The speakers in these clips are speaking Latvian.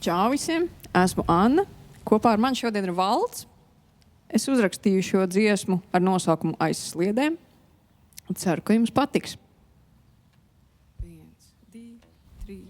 Čau visiem! Esmu Anna. Kopā ar mani šodien ir Valds. Es uzrakstīju šo dziesmu ar nosaukumu Aiz sliedēm. Ceru, ka jums patiks. 1, 2, 3.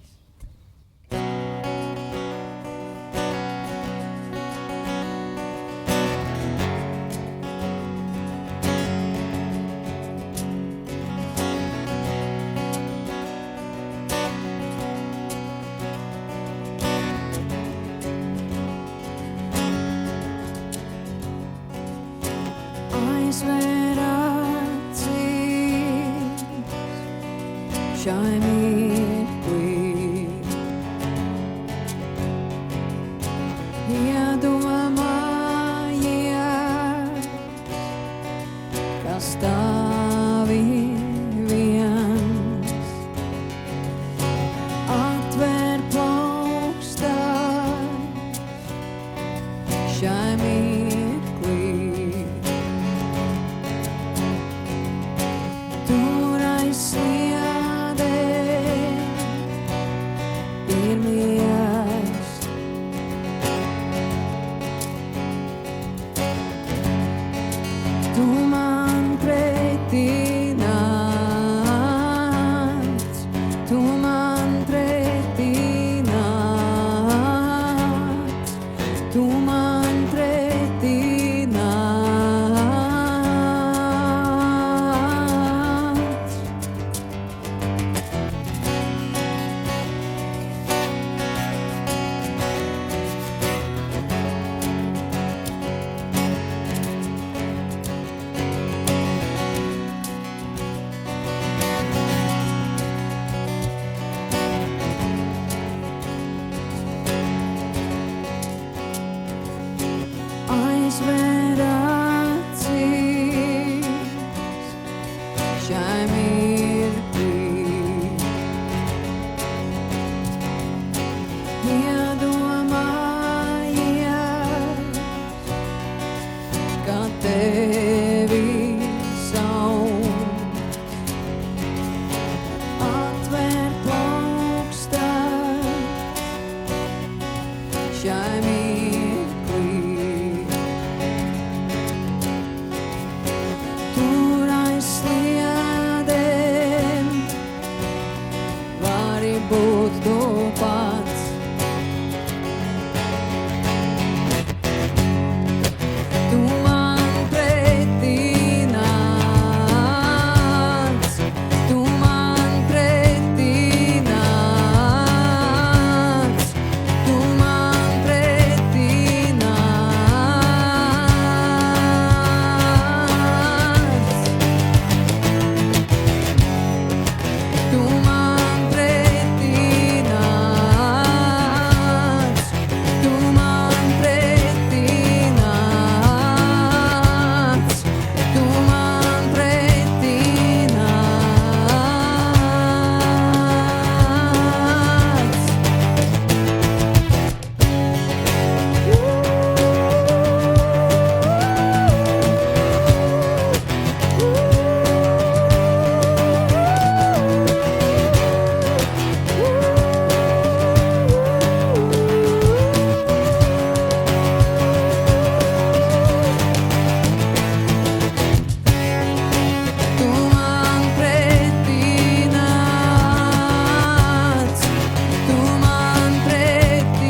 Aizver acīs šai mirklī, iedomājies, ka stāvi viens, atver plaukstās šai mirklī. Tur aiz sliedēm ir miegs. Tu man pretī nāc, tu man pretī nāc, tu man pretī nāc. Aizver acīs šai mirklī, iedomājies, ka tevi sauc, atver plaukstās šai mirklī. Tur aiz sliedēm vari būt tu pats. Tu man pretī nāc, tu man pretī nāc, tu man pretī nāc. Tu man pretī nāc, tu man pretī nāc, tu man pretī Tu man pretī nāc, tu man pretī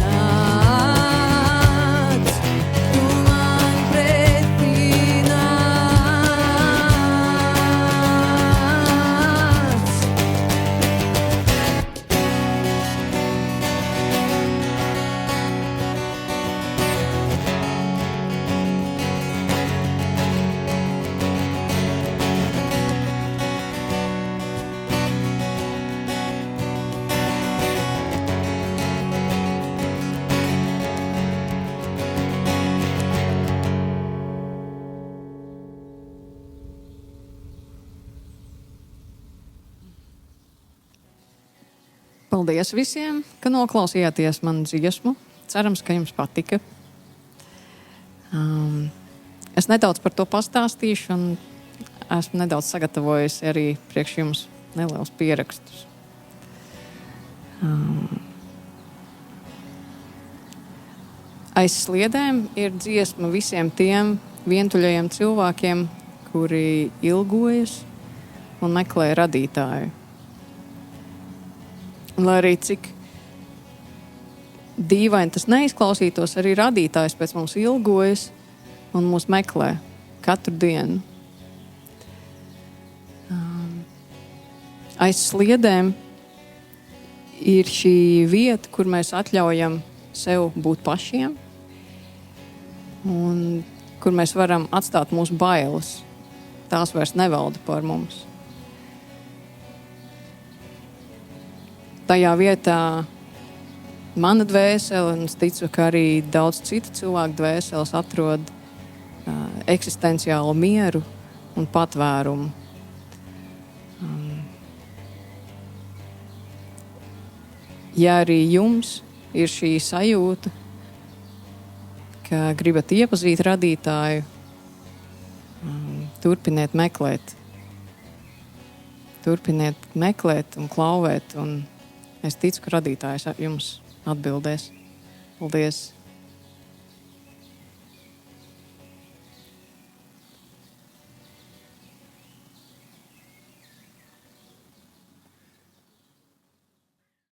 nāc, tu man pretī nāc. Paldies visiem, ka noklausījāties manu dziesmu. Cerams, ka jums patika. Es nedaudz par to pastāstīšu un esmu nedaudz sagatavojis arī priekš jums nelielus pierakstus. Aiz sliedēm ir dziesma visiem tiem vientuļajiem cilvēkiem, kuri ilgojas un meklē radītāju. Un, lai arī cik dīvaini tas neizklausītos, arī radītājs pēc mums ilgojas un mūs meklē katru dienu. Aiz sliedēm ir šī vieta, kur mēs atļaujam sev būt pašiem un kur mēs varam atstāt mūsu bailes. Tās vairs nevalda par mums. Tajā vietā mana dvēsele, un es ticu, ka arī daudz citu cilvēku dvēseles atrod eksistenciālu mieru un patvērumu. Ja arī jums ir šī sajūta, ka gribat iepazīt radītāju, turpiniet meklēt. Turpiniet meklēt un klauvēt, un es ticu, ka radītājs jums atbildēs. Paldies!